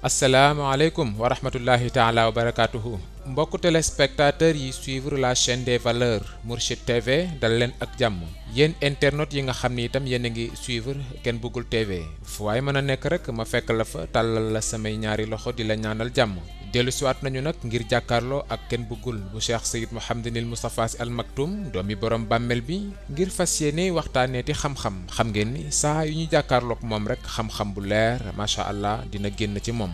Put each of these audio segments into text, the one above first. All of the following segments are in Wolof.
asalaamaaleykum wa rahmatullahi taala wa barakatuhu mbokku téléspectateurs yi suivre la chaîne des valeurs Mourchid TV dal leen ak jàmm yéen internautes yi nga xam ni itam yéen a ngi suivre Ken Bougoul TV fu waaye mën a nekk rek ma fekk la fa tàllal la samay ñaari loxo di la ñaanal jàmm dellu siwaat nañu nag ngir jàkkaarloo ak Ken Bougoul bu Cheikh Seyyid Mouhamadinil Moustapha Sy Al Maktoum doomi borom bàmmeel bi ngir fas yéene waxtaaneeti xam-xam xam ngeen ni saa yu ñu jàkkaarloog moom rek xam-xam bu leer macha allah dina génn ci moom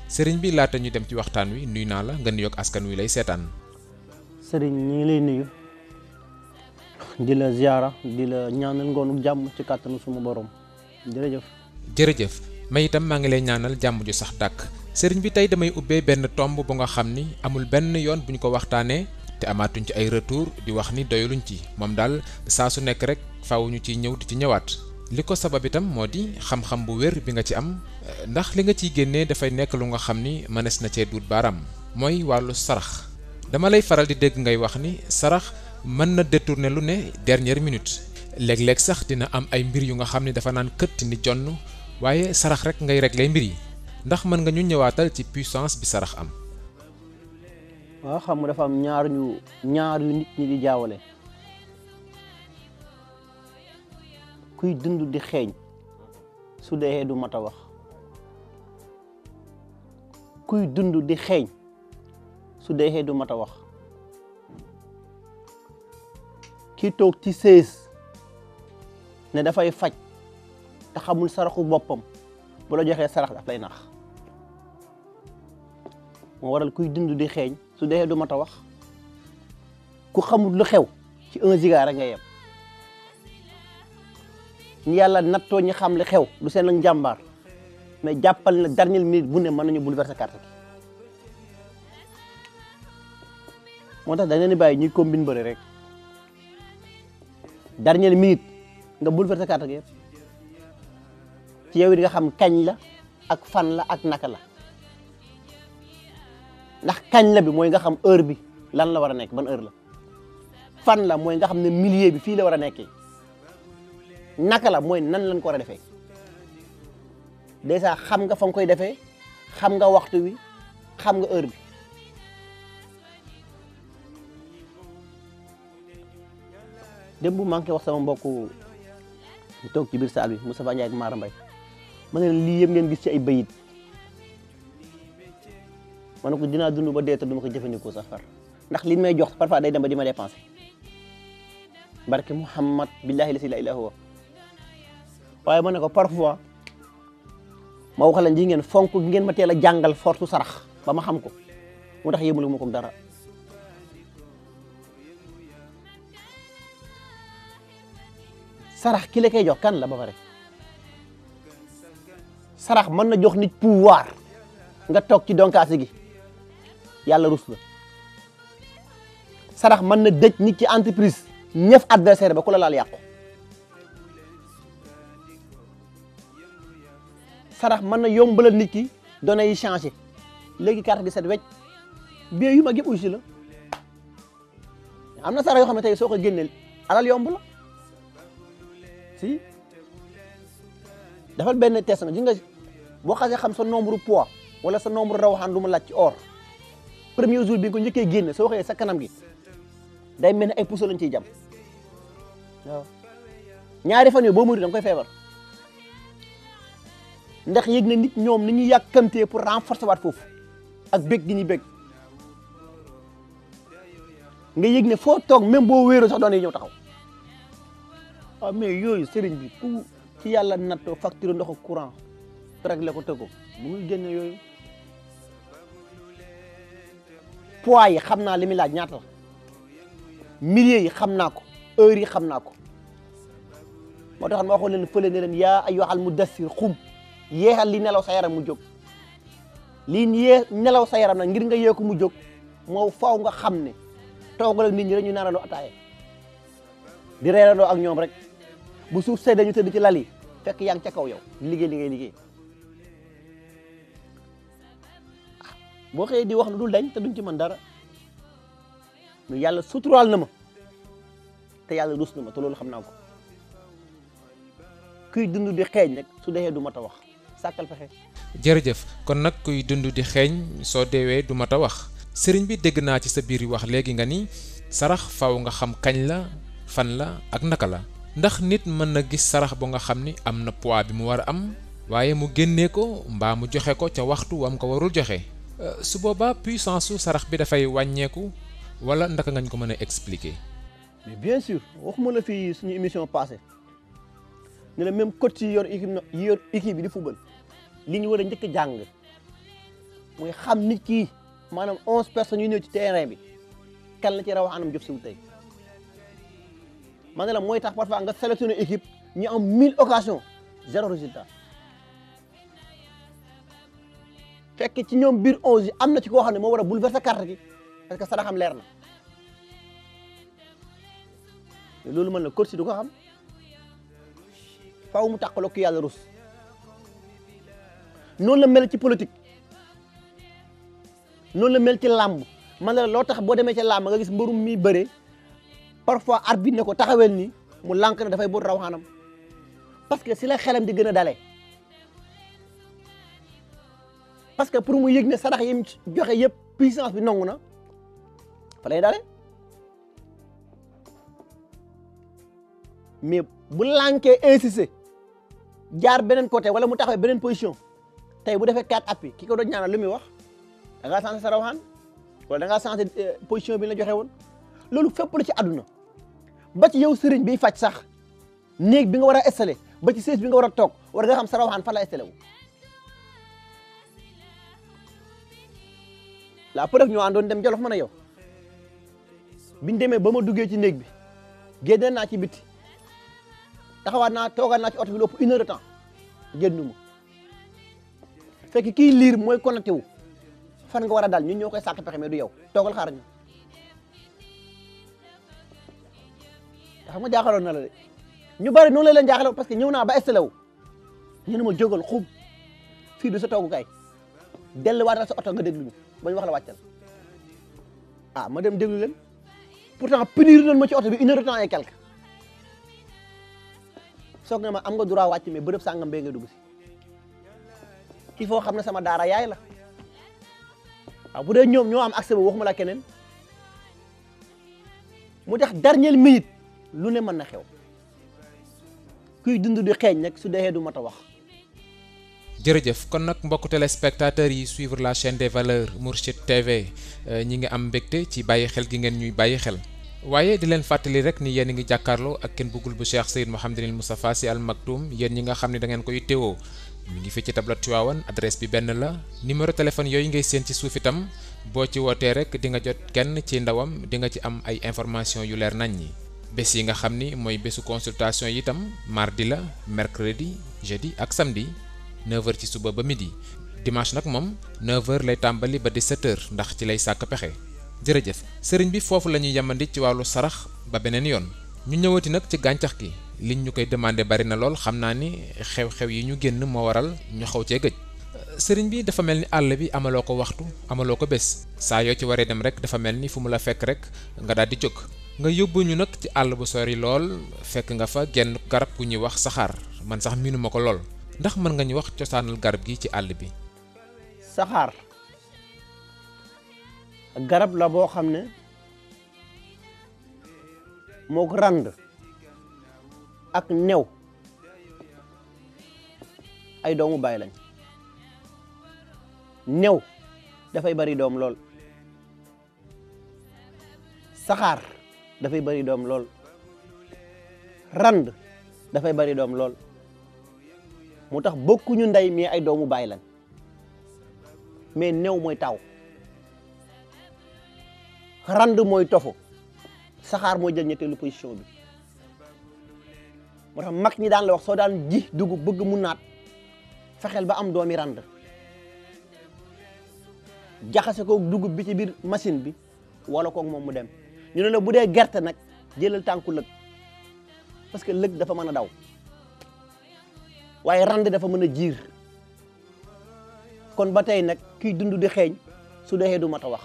sëriñ bi laata ñu dem ci waxtaan wi nuyu naa la nga nuyoog askan wi lay seetaan. sëriñ ñi ngi lay nuyu di la ziara di la ñaanal ngoonu jàmm ci kàttanu suma borom jërëjëf. jërëjëf may itam maa ngi lay ñaanal jàmm ju sax dàkk sëriñ bi tey damay ubbee benn tomb bu nga xam ni amul benn yoon bu ñu ko waxtaanee te amaatuñ ci ay retour di wax ni doyuluñ ci moom daal saa su nekk rek faaw ñu ciy ñëw di ci ñëwaat. li ko sabab itam moo di xam-xam bu wér bi nga ci am ndax li nga ciy génnee dafay nekk lu nga xam ni mënees na cee duut baaraam mooy wàllu sarax dama lay faral di dégg ngay wax ni sarax mën na détourner lu ne dernière minute léeg-léeg sax dina am ay mbir yu nga xam ni dafa naan këtt ni jonn waaye sarax rek ngay régler mbir yi ndax mën nga ñu ñëwaatal ci puissance bi sarax am. waaw xam nga dafa am ñaar yu nit ñi di jaawale. kuy dund di xeeñ su dee du mat a wax kuy dund di xeeñ su dee du mat a wax kii toog ci sées ne dafay faj te xamul saraxu boppam bu la joxee sarax daf lay nax moo waral kuy dund di xeeñ su dee du mat a wax ku xamul lu xew ci 1 giga rek nga yem. ñi yàlla nattoo ñi xam li xew du seen ak njàmbaar mais jàppal na dernière minute bu ne mën nañu bouleverser carte gi moo tax da leen di bàyyi ñuy combine bëri rek dernière minute nga bouleverser carte gi yëpp ci yow it nga xam kañ la ak fan la ak naka la ndax kañ la bi mooy nga xam heure bi lan la war a nekk ban heure la fan la mooy nga xam ne milieu bi fii la war a nekkee naka la mooy nan lañ ko war a defee déjà xam nga fa nga koy defee xam nga waxtu wi xam nga heure bi démb bu manqué wax sama mbokku ñu toog ci biir saal bi Moustapha Ndiaye ak Mara Mbaye ma ne lii yëpp ngeen gis ci ay bayit ma ne ko dinaa dund ba dee te duma ko jëfandikoo sax far ndax li may jox parfois day dem ba di ma dépensé barke Muhammad billahi la ilaha illa huwa waaye ma ne ko parfois ma wax leen ji ngeen fonk ngeen ma teel a jàngal fortu sarax ba ma xam ko mu tax yëmulu ma ko dara sarax ki la koy jox kan la ba pare sarax mën na jox nit pouvoir nga toog ci donkaasi gi yàlla rus la sarax mën na dëj nit ci entreprise ñëf adversaire ba ku la laal yàqu sarax mën na yombalal nit ki données yi changé léegi carte gi set wecc bien yu mag yëpp aussi la am na sarax yoo xam ne tey soo ko génneel alal yomb la si dafal benn test nga ji nga boo xasee xam sa nombre poids wala sa nombre rawaxaan du mu laaj ci or premier jour bi nga ko njëkkee génne soo xëyee sa kanam gi day mel ne ay puso lañ ciy jam waaw ñaari fan yooyu boo mënut da nga koy feebar ndax yëg na nit ñoom ni ñuy yàkkamtee pour renforcer waat foofu ak bég gi ñuy bég nga yëg ne foo toog même boo wéeroo sax doon ñëw taxaw waaw mais yooyu sëriñ bi ku ci yàlla nattoo facture ndox ak courant réglé ko tëggo bu muy génne yooyu poids yi xam naa li muy laaj ñaata la milliers yi xam naa ko heures yi xam naa ko moo tax ma waxoon leen fële ne leen yaa ayyuhal mudassir xum yeexal li nelaw sa yaram mu jóg lii yee nelaw sa yaram nag ngir nga yee ko mu jóg moo faaw nga xam ne toogal ak nit ñi rek ñu naanandoo ataaye di reerandoo ak ñoom rek bu suuf see dañu tëdd ci lal yi fekk yaa ngi ca kaw yow di liggéey li ngay liggéey boo xëyee di wax lu dul dañ te duñ ci mën dara mais yàlla suturaal na ma te yàlla rus na ma te loolu xam naa ko kuy dund di xeeñ nag su dee du mat a wax sàkkal pexe. jërëjëf kon nag kuy dund di xeeñ soo deewee du mat a wax sëriñ bi dégg naa ci sa biir wax léegi nga ni sarax faw nga xam kañ la fan la ak naka la ndax nit mën na gis sarax bu nga xam ni am na poids bi mu war a am waaye mu génnee ko mbaa mu joxe ko ca waxtu wam ko warul joxe su boobaa puissance su sarax bi dafay wàññeeku wala ndaka ngañ ko mën a expliquer. mais bien sûr waxuma la fii suñu émission passée ne la même coach yi yor équipe bi di football li ñu war a njëkk a jàng mooy xam nit ki maanaam 11 personnes yu ñëw ci terrain bi kan la ci raw anam jëf si wu tey man ne la mooy tax parfois nga sélectionné équipe ñu am 1000 occasions 0 résultat fekk ci ñoom biir 11 yi am na ci koo xam ne moo war a bouleverser carte gi parce que saraxam leer na mais loolu mën na coach du ko xam faaw mu tàqaloo ki yàlla rus noonu la mel ci politique noonu la mel ci làmb man la loo tax boo demee ci làmb nga gis mbërum mi bëre parfois arbitre ne ko taxawel ni mu lànk na dafay boot rawaxaanam parce que si la xelam di gën a dalee parce que pour mu yëg ne sarax yi mu joxe yëpp puissance bi nangu na fa lay dalee mais bu lànkee insisté jaar beneen côté wala mu taxawee beneen position tey bu defee 4 appuis ki ko doon ñaanal lu muy wax da ngaa changé sa rawaxaan wala da ngaa changé position bi la joxe woon loolu fépp la ci àdduna ba ci yow sëriñ biy faj sax néeg bi nga war a installé ba ci siège bi nga war a toog war nga xam sa rawaxaan fan la installé wu. la preuve ñu àndoon dem Jolof mën a yow biñ demee ba ma duggee ci néeg bi génne naa ci biti taxawaat naa toogaat naa ci oto bi lépp 1 heure de temps génnu ma fekk kii liir mooy connecté wu fan nga war a dal ñun ñoo koy sàkk pexe mais du yow toogal xaar ñu xam nga jaaxaloon na la de ñu bari noonu la leen jaaxaloon parce que ñëw naa ba installé wu ñu ne ma jógal xub fii du sa toogukaay delluwaat sa oto nga déglu ñu ba ñu wax la wàccal ah ma dem déglu leen pourtant punir nañ ma ci oto bi 1 heure de temps et quelque soog na ma am nga droit wàcc mais bërëb sàngam bee nga dugg si il faut xam ne sama daara yaay la waaw bu dee ñoom ñoo am accès ba waxuma la keneen mu tax dernière minute lu ne mën na xew kuy dund di xeeñ nag su dee du mat a wax. jërëjëf kon nag mbokku téléspectateurs yi suivre la chaîne des valeurs Mourchid TV ñi ngi am mbégte ci bàyyi xel gi ngeen ñuy bàyyi xel waaye di leen fàttali rek ni yéen a ngi jàkkaarloo ak kenn bëggul bu Cheikh Seyd Mouhamadinil Moustapha Sy Al Maktoum yéen ñi nga xam ne da ngeen koy teewoo mi ngi fi ci tableau Tivaouane adresse bi benn la numéro téléphone yooyu ngay seen ci suuf itam boo ci wootee rek di nga jot kenn ci ndawam di nga ci am ay information yu leer nañ ñi bés yi nga xam ni mooy bésu consultation yi itam mardi la mercredi jeudi ak samedi 9h ci suba ba midi dimanche nag moom 9h lay tàmbali ba 17h ndax ci lay sàkk pexe jërëjëf sëriñ bi foofu la ñuy yemandi ci wàllu sarax ba beneen yoon ñu ñëwati nag ci gàncax gi liñ ñu koy demandé bari na lool xam naa ni xew-xew yi ñu génn moo waral ñu xaw cee gëj sëriñ bi dafa mel ni àll bi amaloo ko waxtu amaloo ko bés saa yoo ci waree dem rek dafa mel ni fu mu la fekk rek nga daal di jóg nga yóbbu ñu nag ci àll bu sori lool fekk nga fa genn garab gu ñuy wax saxaar man sax miinuma ko lool ndax mën nga ñu wax cosaanal garab gi ci àll bi. saxaar garab la boo xam ne moo ko rand ak new ay doomu baay lañ new dafay bari doom lool saxaar dafay bari doom lool rand dafay bari doom lool moo tax bokkuñu ndey mais ay doomu baay lañ mais new mooy taw rand mooy tofu saxaar mooy jël ñetteelu position bi moo tax mag ñi daan la wax soo daan ji dugub bëgg mu naat fexeel ba am doomi rand jaxase ko dugub bi ci biir machine bi wala koog moom mu dem ñu ne la bu dee gerte nag jëlal tànku lëg parce que lëg dafa mën a daw waaye rand dafa mën a jiir kon ba tey nag kiy dund di xeeñ su dee du mat a wax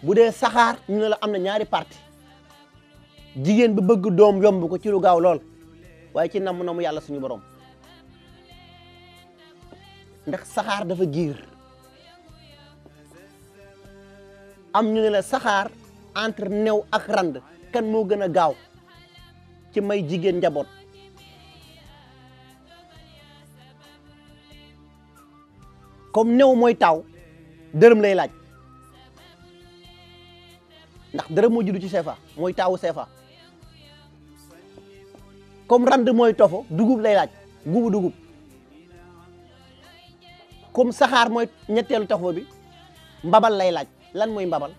bu dee saxaar ñu ne la am na ñaari parti jigéen bi bëgg doom yomb ko ci lu gaaw lool waaye ci namm yàlla suñu borom ndax saxaar dafa giir am ñu ne la saxaar entre new ak rand kan moo gën a gaaw ci may jigéen njaboot comme new mooy taaw dërëm lay laaj ndax dërëm moo juddu ci CFA mooy taawu CFA comme rand mooy tofo dugub lay laaj gubu dugub comme saxaar mooy ñetteelu tofo bi mbabal lay laaj lan mooy mbabal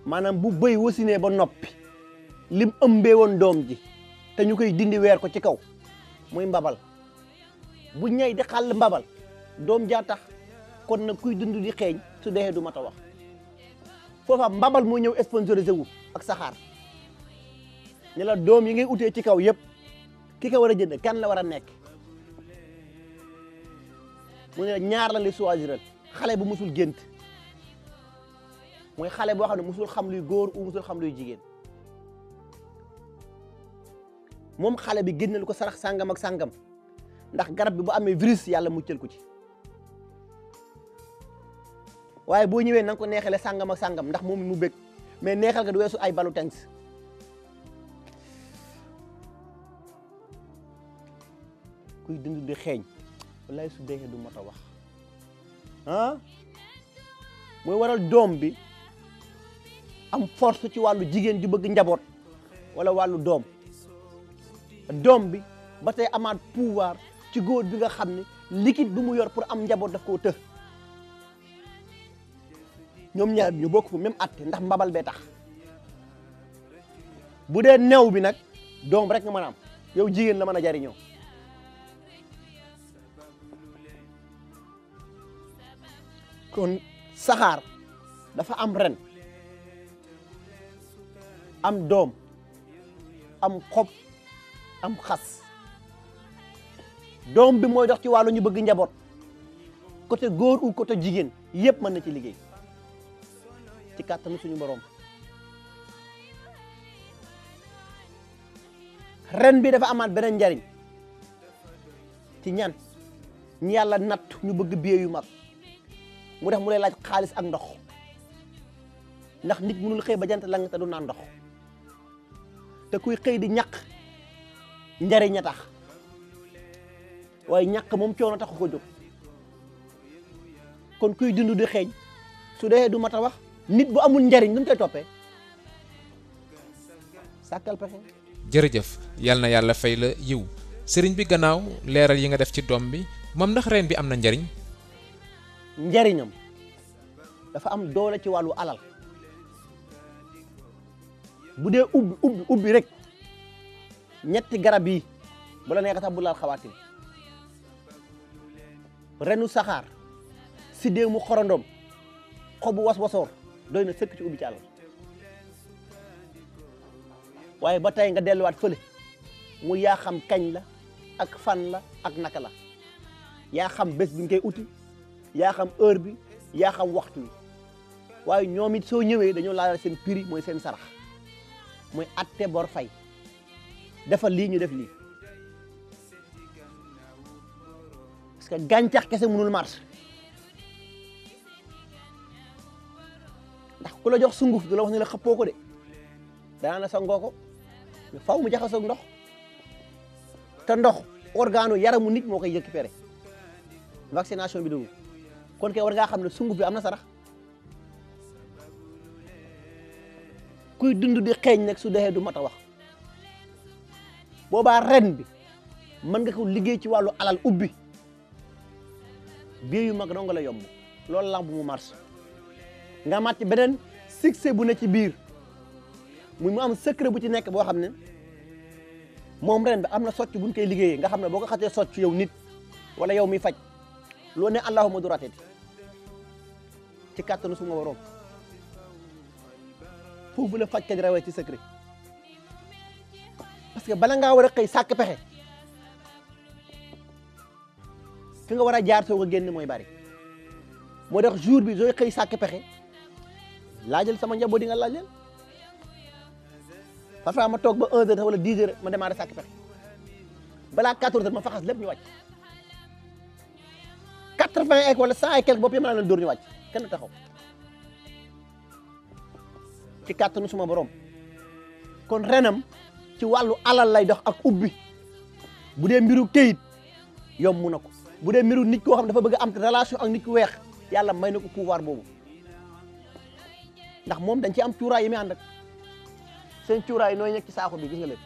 maanaam bu bëy wasinee ba noppi lim ëmbee woon doom ji te ñu koy dindi weer ko ci kaw mooy mbabal bu ñay di xàll mbabal doom jaa tax kon nag kuy dund di xeeñ su dee du mat a wax foofa mbabal moo ñëw sponsorisé wu ak saxaar ne la doom yi ngay utee ci kaw yëpp ki ko war a jënd kan la war a nekk mu ne la ñaar la li choisiral xale bu musul gént mooy xale boo xam ne musul xam luy góor u musul xam luy jigéen moom xale bi génneel ko sarax sàngam ak sàngam ndax garab bi bu amee virus yàlla muccal ko ci waaye boo ñëwee na nga ko neexale sàngam ak sàngam ndax moom mu bëgg mais neexal nga du weesu ay balu tengs kuy dund di xeeñ wallaay su dee du mot a wax ah mooy waral doom bi am force ci wàllu jigéen ju bëgg njaboot wala wàllu doom bi ba tey amaat pouvoir ci góor bi nga xam ne liquide bi mu yor pour am njaboot daf koo të ñoom ñaar ñu bokk fu même atte ndax mbabal bee tax bu dee new bi nag doom rek nga mën a am yow jigéen la mën a jariñoo kon saxaar dafa am ren am doom am xob am xas doom bi mooy dox ci wàllu ñu bëgg njaboot côté góor ou côté jigéen yépp mën na ci liggéey ci kàttanu suñu borom ren bi dafa amaat beneen njariñ ci ñan ñi yàlla natt ñu bëgg biye yu mag mu def mu lay laaj xaalis ak ndox ndax nit mënul xëy ba jant lang te du naan ndox te kuy xëy di ñaq njariñ a tax waaye ñàkk moom coono taxu ko jóg kon kuy dund di xeeñ su dee du mat a wax nit bu amul njariñ nu mu koy toppee sàkkal pexe. jërëjëf yal na yàlla fay la yiw sëriñ bi gannaaw leeral yi nga def ci doom bi moom ndax reen bi am na njariñ. njariñam dafa am doole ci wàllu alal bu dee ubbi rek ñetti garab yi bu la neexee sax bu laal xawaatin renu saxaar si dee mu xorondom xobu was-wasoor doy na sëkk ci ubbi ci alal waaye ba tey nga delluwaat fële mu yaa xam kañ la ak fan la ak naka la yaa xam bés bi nga koy uti yaa xam heure bi yaa xam waxtu wi waaye ñoom it soo ñëwee dañoo laal seen prix mooy seen sarax mooy atte bor fay defal lii ñu def lii parce que gàncax kese mënul marche ndax ku la jox sunguf du la wax ne la xëppoo ko de danaa la sangoo ko mais faw mu jaxasoo ndox te ndox organe yaramu nit moo koy récupéré vaccination bi dugg kon kay war ngaa xam ne sunguf bi am na sarax kuy dund di xeeñ nag su dexee du mat a wax boobaa ren bi mën nga ko liggéey ci wàllu alal ubbi biir yu mag dong la yomb loolu lamb mu marche nga màcc beneen succès bu ne ci biir mu am secret bu ci nekk boo xam ne moom ren bi am na socc buñ koy liggéeyee nga xam ne boo ko xasee socc yow nit wala yow mi faj loo ne allahuma du rateti ci kàttanu suma borom foofu la faj kat rawee ci secret parce que bala ngaa war a xëy sàkk pexe fi nga war a jaar soo ko génn mooy bari moo tax jour bi sooy xëy sàkk pexe laajal sama njaboot di nga laajal parfois ma toog ba 1 heure wala 10 heures ma démarré sàkk pexe balaa 14 heures ma faxas lépp ñu wàcc 80 ek wala 100 et quelque bopp yi ma leen dóor ñu wàcc kenn taxaw ci kàttanu suma borom kon renam ci wàllu alal lay dox ak ubbi bu dee mbiru këyit yomb na ko bu dee mbiru nit koo xam dafa bëgg a am relation ak nit ku weex yàlla may na ko pouvoir boobu ndax moom dañ ci am cuuraay yi muy ànd ak seen cuuraay nooy nekk ci saako bi gis nga leen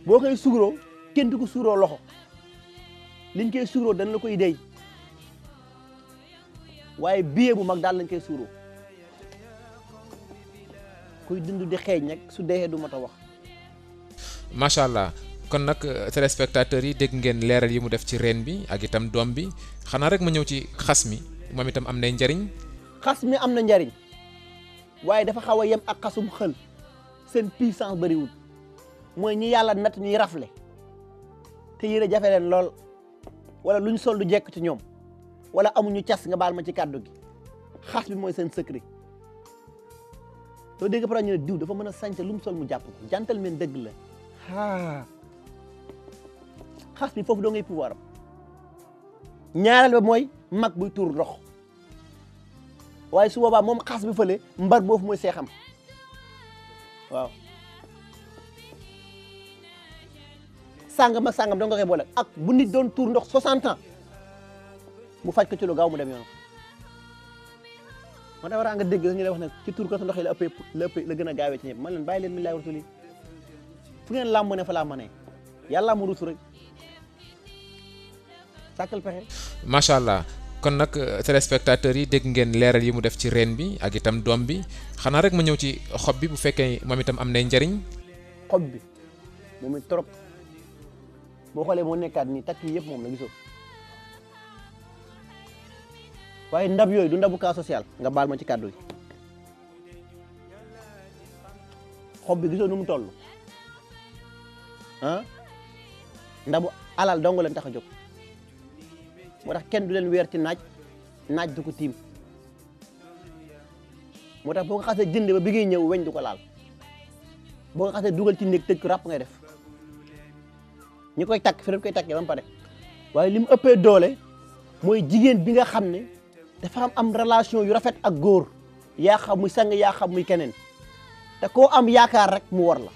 boo koy suuroo kenn du ko suuroo loxo liñ koy suuroo dañ la koy dey waaye billet bu mag daal lañ koy suuroo kuy dund di xeeñ nag su deexee du mat a wax. macha allah kon nag téléspectateurs yi dégg ngeen leeral yi mu def ci reen bi ak itam doom bi xanaa rek ma ñëw ci xas mi moom itam am nay njariñ. xas mi am na njariñ waaye dafa xaw a yem ak xasum xël seen puissance bëriwul mooy ñi yàlla natt ñuy rafle te yére jafe leen lool wala luñ sol du jekk ci ñoom wala amuñu cas nga baal ma ci kàddu gi xas bi mooy seen secret. soo dégg par ñu ne diw dafa mën a sañse lu mu sol mu jàpp ko jantal men dëgg la xas bi foofu doo ngay pouvoir am ñaareel ba mooy mag buy tuur ndox waaye su boobaa moom xas bi fële mbar boofu mooy seexam waaw sàngam ak sàngam da nga koy boole ak bu nit doon tuur ndox 60 ans mu faj ko ci lu gaaw mu dem yoon moo tax waraa nga dégg ñu lay wax ne ci tuur ko ndox yi la gën a gaawee ci ñëpp man leen bàyyi leen mi laay wartuli fu ngeen làmb ne fa laa mënee yàlla mu rusu rek sàkkal pexe. macha allah kon nag téléspectateurs yi dégg ngeen leeral yi mu def ci reen bi ak itam doom bi xanaa rek ma ñëw ci xob bi bu fekkee moom itam am nay njariñ. xob bi moom it trop boo xoolee moo nekkaat nii takk yi yëpp moom la gisoo waaye ndab yooyu du ndabu cas social nga baal ma ci kàddu yi xob bi gisoo nu mu toll ndabu alal dong leen tax a jóg moo tax kenn du leen weer ci naaj du ko tiim moo tax boo ko xasee jënd ba bi ngay ñëw weñ du ko laal boo ko xasee dugal ci néeg tëj ko ràpp ngay def ñi koy takk fi dañ koy takkee ba mu pare waaye li mu ëppee doole mooy jigéen bi nga xam ne dafa am relation yu rafet ak góor yaa xam muy sang yaa xam muy keneen te koo am yaakaar rek mu war la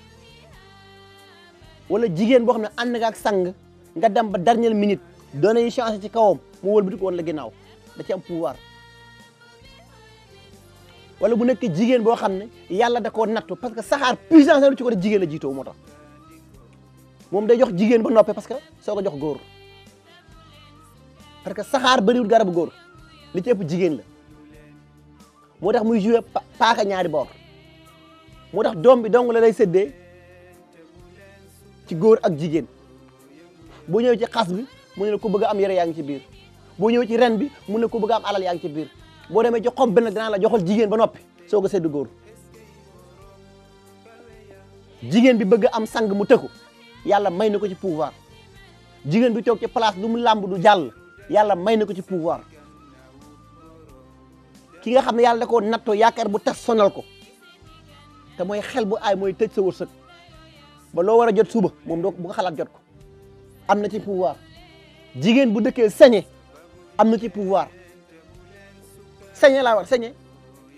wala jigéen boo xam ne ànd nga ak sang nga dem ba dernière minute doone yi changé ci kawam mu wëlbati ko woon la ginnaaw da ci am pouvoir wala bu nekk jigéen boo xam ne yàlla da koo nattu parce que saxaar puissance lu ci ko def jigéen la jiitoo moo tax moom day jox jigéen ba noppee parce que soo ko jox góor parce que saxaar bëriwul garabu góor li ci ëpp jigéen la moo tax muy joué paaka ñaari boor moo tax doom bi dong la lay séddee ci góor ak jigéen boo ñëwee ci xas bi mu ne la ko bëgg a am yére yaa ngi ci biir boo ñëwee ci ren bi mu ne ko bëgg a am alal yaa ngi ci biir boo demee ci xob bi nag dinaa la joxal jigéen ba noppi soo ko sédd góor jigéen bi bëgg am sang mu tëkku yàlla may na ko ci pouvoir jigéen bi toog ci place lu mu làmb du jàll yàlla may na ko ci pouvoir ki nga xam ne yàlla da koo nattoo yaakaar bu tas sonal ko te mooy xel bu aay mooy tëj sa wërsëg ba loo war a jot suba moom doo bu ko xalaat jot ko am na ci pouvoir jigéen bu dëkkee sañe am na ci pouvoir sañe laa war sañe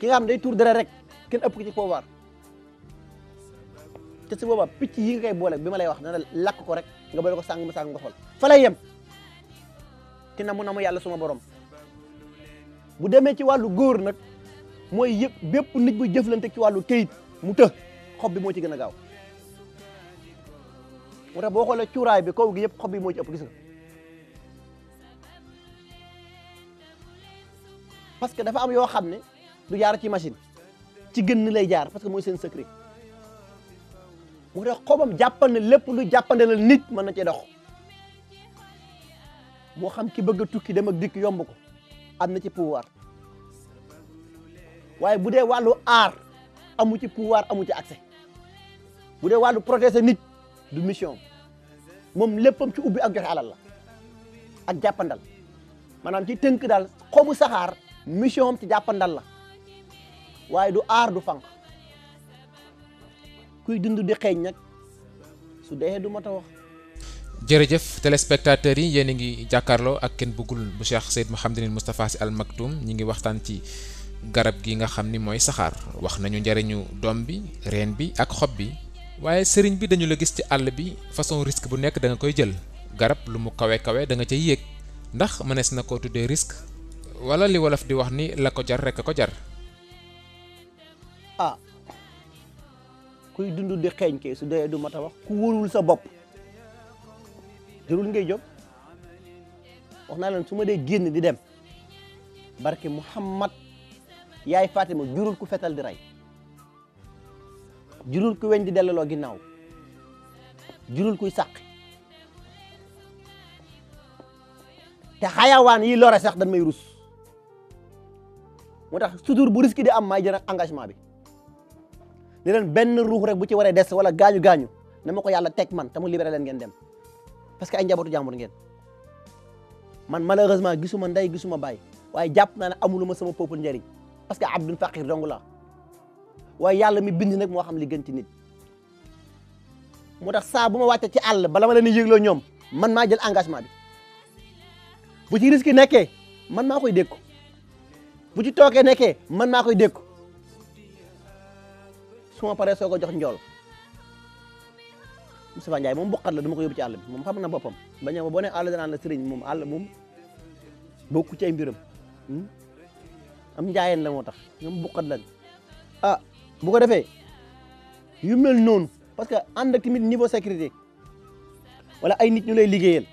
ki nga xam day tuur dara rek kenn ëpp ko ci pouvoir te su boobaa picc yi nga koy boole bi ma lay wax dana lakk ko rek nga boole ko sàng ma sàng nga xool fa lay yem te na mu yàlla suma borom bu demee ci wàllu góor nag mooy yëpp bépp nit bu jëflante ci wàllu këyit mu të xob bi moo ci gën a gaaw moo tax boo xoolee cuuraay bi kaw gi yëpp xob bi moo ci ëpp gis nga parce que dafa am yoo xam ne du jaar ci machine ci gën ni lay jaar parce que mooy seen secret moo tax xobam jàppal ne lépp lu jàppande la nit mën na cee dox moo xam ki bëgg a tukki dem ak dikk yomb ko am na ci pouvoir waaye bu dee wàllu aar amu ci pouvoir amu ci accès bu dee wàllu protéger nit du mission moom léppam ci ubbi ak joxe alal la ak jàppandal maanaam ci tënk daal xobu saxaar mission am ci jàppandal la waaye du aar du fànq kuy dund di xeeñ nag su dee du mat a wax. jërëjëf téléspectateurs yi yéen a ngi jàkkaarloo ak Ken Bougoul bu Cheikh Seyd Mouhamadinil Moustapha Sy Al Maktoum ñi ngi waxtaan ci garab gi nga xam ni mooy saxaar wax nañu njariñu doom bi reen bi ak xob bi waaye sëriñ bi dañu la gis ci àll bi façon risque bu nekk da nga koy jël garab lu mu kawe kawe da nga cay yéeg ndax mënees na koo tuddee risque wala li wolof di wax ni la ko jar rek a ko jar. ah kuy dund di xeeñ kay su dee du mat a wax ku wóorul sa bopp jërul ngay jóg wax naa leen su ma dee génn di dem barke Muhammad yaay Fatima jurul ku fetal di rey jurul ku weñ di dellaloo ginnaaw jurul kuy sàq te xayawaan yi lore sax dañ may rus moo tax toujours bu risque di am maay jël engagement bi ni leen benn ruux rek bu ci waree des wala gaañu na ma ko yàlla teg man te mu libéré leen ngeen dem parce que ay njabootu jàmbur ngeen man malheureusement gisuma ndey gisuma baay waaye jàpp naa ne amuluma sama peuple njëriñ parce que abdun faqir dong la waaye yàlla mi bind nag moo xam li gën ci nit moo tax saa bu ma wàcce ci àll bala ma leen di yëgloo ñoom man maa jël engagement bi bu ci risque nekkee man maa koy dékku bu ci tookee nekkee man maa koy dékku su ma paree soo ko jox njool Moustapha Ndiaye moom bokkat la dama ko yóbbu ci àll bi moom xam na boppam ba ñëw boo nee àll danaan la sëriñ moom àll moom bokku ci ay mbiram am njaayeen la moo tax ñoom bokkat lañ ah bu ko defee yu mel noonu parce que ànd ak tamit niveau sécurité wala ay nit ñu lay liggéeyal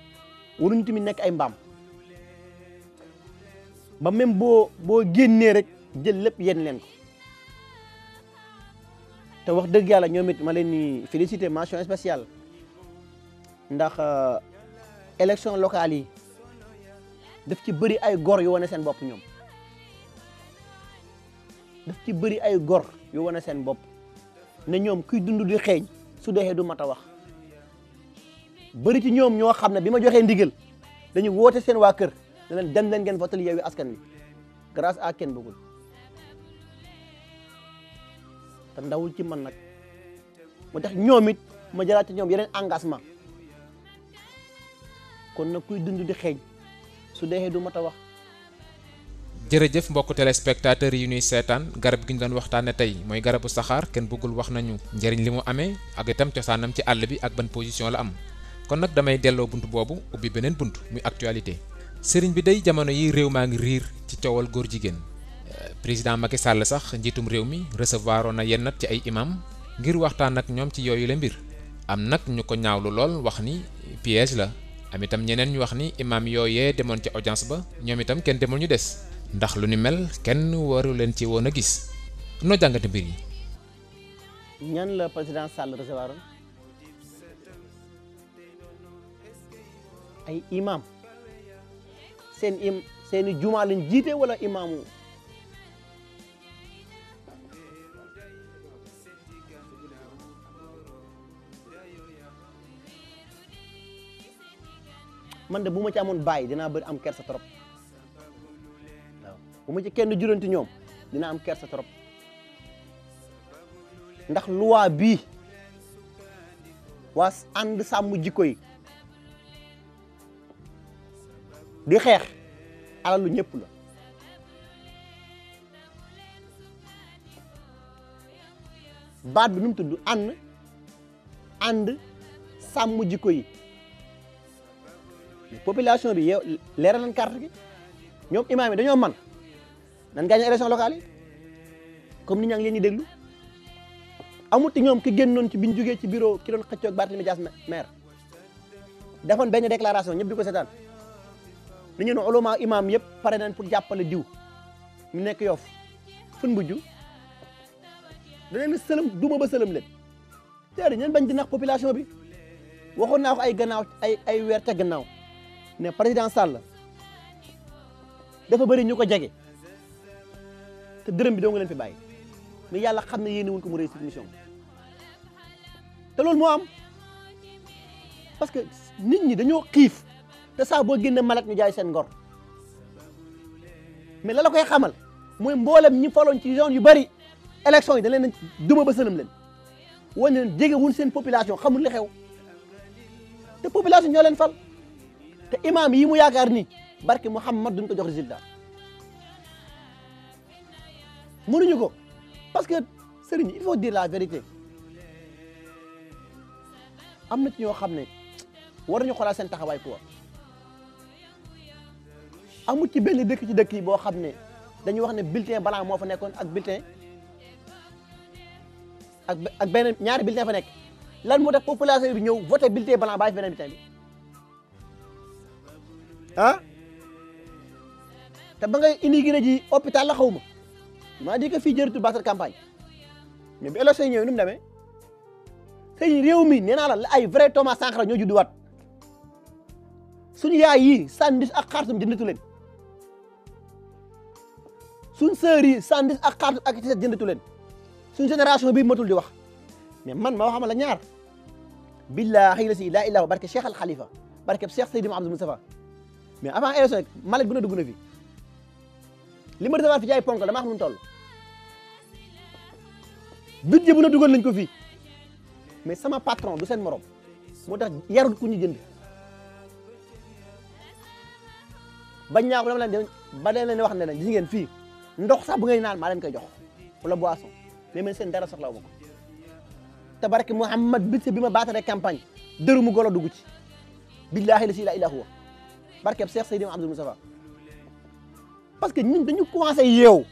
waruñu tamit nekk ay mbaam ba même boo génnee rek jël lépp yenn leen ko te wax dëgg yàlla ñoom it ma leen ni féliciter mention spéciale ndax élection locale yi daf ci bëri ay gor yu wane seen bopp ñoom daf ci bëri ay gor yu wane seen bopp ne ñoom kuy dund di xeeñ su dee du mat a wax bëri ci ñoom ñoo xam ne bi ma joxee ndigal dañu woote seen waa kër ne leen dem leen ngeen votal Yewwi Askan Wi grâce à Ken Bougoul te ndawul ci man nag moo tax ñoom it ma jëlaat ci ñoom yeneen engagement kon nag kuy dund di xeeñ su dee du mat a wax. jërëjëf mbokk téléspectateurs yi ñuy seetaan garab gi ñu doon waxtaane tey mooy garabu saxaar Ken Bougoul wax nañu njëriñ li mu amee ak itam cosaanam ci àll bi ak ban position la am kon nag damay delloo bunt boobu ubbi beneen bunt muy actualité sëriñ bi day jamono yi réew maa ngi riir ci coowal góor jigéen président Macky Sall sax njiitum réew mi recevoir na yennat ci ay imam ngir waxtaan ak ñoom ci yooyu la mbir am nag ñu ko ñaawlu lool wax ni piège la am itam ñeneen ñu wax ni imam yooyee demoon ci audience ba ñoom itam kenn demul ñu des ndax lu ni mel kenn waru leen ci woon a gis noo jàngate mbir yi. ñan la président Sall recevoir ay imam seeni jumaa lañ jiite wala imaamu man de bu ma ci amoon bàyyi dinaa bëri am kersa trop waaw bu ma ci kenn juranti ñoom dina am kersa trop ndax loi bii waa ànd sàmm jikko yi di xeex alalu ñëpp la baat bi nu mu tudd ànd sàmm jikko yi population bi yow leeral nañ carte gi ñoom imaam yi dañoo man nan gagné élection locale yi comme ni ñaa ngi leen di déglu amut ñoom ki génnoon ci biñ jógee ci bureau ki doon xëccoo ak Barthélémy Dias maire defoon benn déclaration ñëpp di ko seetaan li ñu ne ulama imam yëpp pare nañ pour jàppale diw ñu nekk Yoff fun bujju danañ sëlëm duma ba sëlëm leen te ñeen bañ di nax population bi waxoon naa ko ay gannaaw ay weer ca gannaaw ne président Sall dafa bëri ñu ko jege te dërëm bi doo nga leen fi bàyyi mais yàlla xam ne yéene wuñ ko mu réussir mission te loolu moo am parce que nit ñi dañoo xiif te saa boo génne malak ñu jaay seen ngor mais la koy xamal mooy mboolem ñi faloon ci zone yu bari élection yi da leen duma ba sëlëm leen wane leen jege wul seen population xamul li xew te population ñoo leen fal te imam yi mu yaakaar ni barke Muhammad duñ ko jox résultat mënuñu ko parce que sëriñ il faut dire la vérité am na ci ñoo xam ne war nañu xoolaat seen taxawaay quoi amul ci benn dëkk ci dëkk yi boo xam ne dañuy wax ne bulletin blanc moo fa nekkoon ak bulletin ak benn ñaari bulletin fa nekk lan moo tax population bi ñëw voté bulletin blanc bàyyi fi beneen bulletin bi ah te ba ngay inauguré ji hôpital la xaw ma maa di ko fii jëritu basal campagne mais bi élection yi ñëwee nu mu demee sëñ réew mi nee naa la ay vrai Thomas Sankara ñoo judduwaat suñu yaay yi sandis ak xaartum jëndatu leen suñ sœur yi sandis ak xaartum ak ci jëndatu leen suñ génération bi matul di wax mais man ma waxama la ñaar billahi la si laa ilaaha barke Cheikh Al Khalifa barke Cheikh Seydi Mouhamadou Moustapha mais avant élection rek Malick bu na dugg na fi li ma recevoir fi ci ay ponk dama xam nu mu toll budget bu na dugal nañ ko fii mais sama patron du seen morom moo tax yarul ku ñu jënd bañ ñaa ko dama leen ba leen wax ne leen gis ngeen fii ndox sax bu ngay naan maa leen koy jox wala boisson mais man seen dara soxlawu ma ko te barke Mouhamad budget bi ma baatare campagne dërëmu golo dugg ci billahi la si la ilaha huwa barke Cheikh Seydi Mouhamadou Moustapha parce que ñun dañu commencé yeew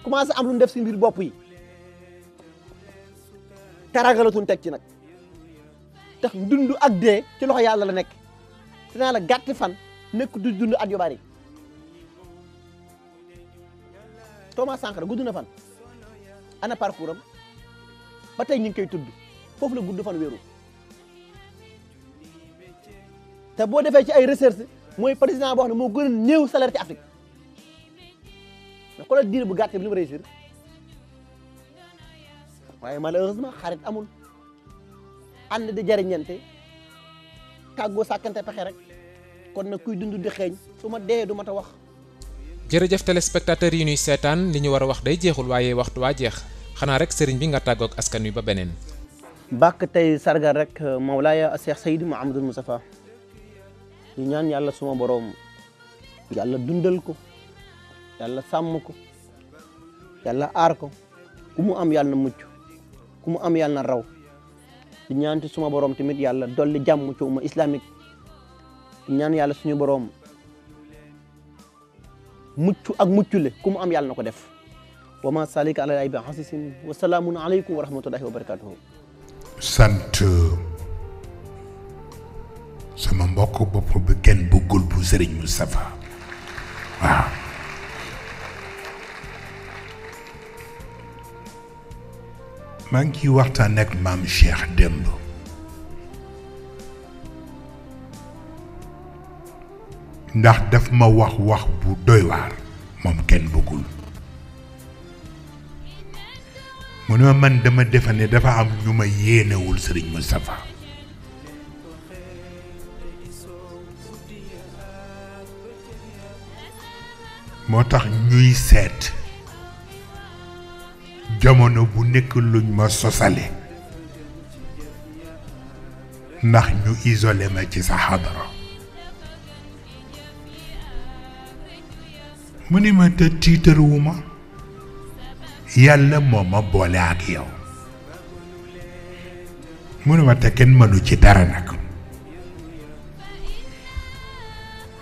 commencé am lu ñu def si mbir bopp yi taragalatuñ teg ci nag tax dund ak dee ci loxo yàlla la nekk te naa la gàtti fan nekk du dund at yu bari Thomas Sankara gudd na fan ana parcours am ba tey ñu ngi koy tudd foofu la gudd fan wéeru te boo defee ci ay recherche mooy président boo xam ne moo gën a néew salaire ci Afrique mais xoolal diir bu gàtt bi li mu réussir waaye malheureusement xarit amul ànd di jariñante tàggoo sàkkante pexe rek kon nag kuy dund di xeeñ su ma dee du ma ta wax. jërëjëf téléspectateurs yi ñuy seetaan li ñu war a wax day jeexul waaye waxtu waa jeex xanaa rek sëriñ bi nga tàggoog askan wi ba beneen. bàkk tey sargal rek Mawlaaya Cheikh Seydi Mouhamadou Moustapha ñu ñaan yàlla suma boroom yàlla dundal ko yàlla sàmm ko yàlla aar ko ku mu am yàlla na mucc ku mu am yàlla na raw di ñaan ci suma boroom tamit yàlla dolli jàmm ci umma islamique di ñaan yàlla suñu boroom mucc ak muccule ku mu am yàlla na ko def wa ma salika ala ay bi hasisin wa salaamun aleykum wa rahmatullahi wa barakatuhu. sant sama mbokk bopp bi kenn bëggul bu Serigne Moustapha waaw maa ngi ciy waxtaan ak maam Cheikh démb ndax daf ma wax bu doy waar moom kenn bëggul mu ne ma man dama defe ne dafa am ñu ma yéenewul Serigne Moustapha moo tax ñuy seet jamono bu nekk luñ ma sosale ndax ñu isolé ma ci sa xadara mu ni ma te tiitaruwuma yàlla moo ma boole ak yow mu ne ma te kenn mënu ci dara nag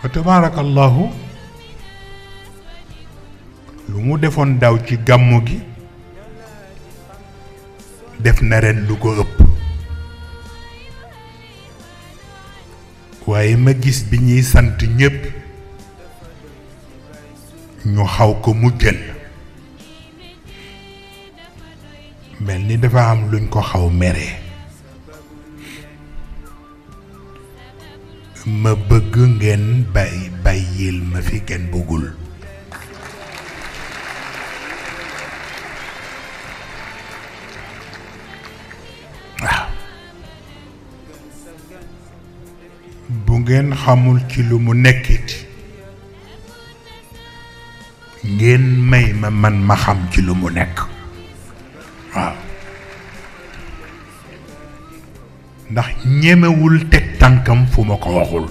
wa tabaarakallahu lu mu defoon daw ci gàmmu gi def na ren lu ko ëpp waaye ma gis bi ñuy sant ñépp ñu xaw ko mujjal mel ni dafa am luñ ko xaw mere ma bëgg ngeen bàyyil ma fi kenn bëggul waaw bu ngeen xamul ci lu mu nekkit ngeen may ma man ma xam ci lu mu nekk ndax ñemewul teg tànkam fu ma ko waxul.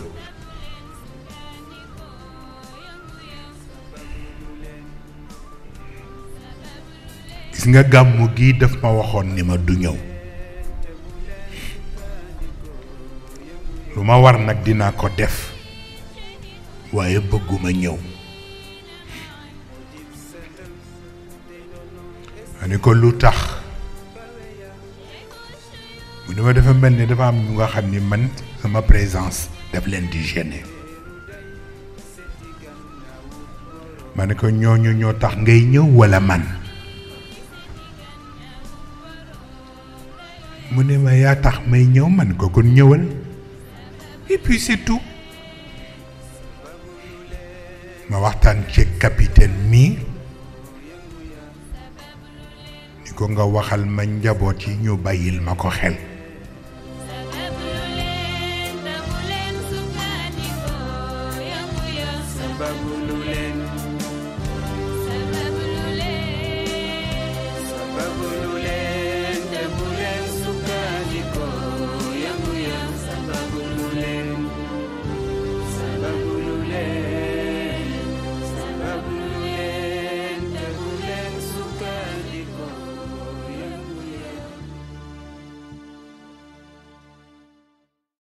gis nga gàmmu gi daf ma waxoon ni ma du ñëw lu ma war nag dinaa ko def waaye bëgguma ñëw. ma ni ko lu tax mu ni ma dafa mel ni dafa am ñu nga xam ni man sama présence daf leen di gêner. ma ne ko ñooñu ñoo tax ngay ñëw walla man. mu ne ma yaa tax may ñëw man ko kon ñëwal et puis c'est tout. ma waxtaan ci capitaine mii ni ko nga waxal ma njaboot yi ñu bàyyil ma ko xel.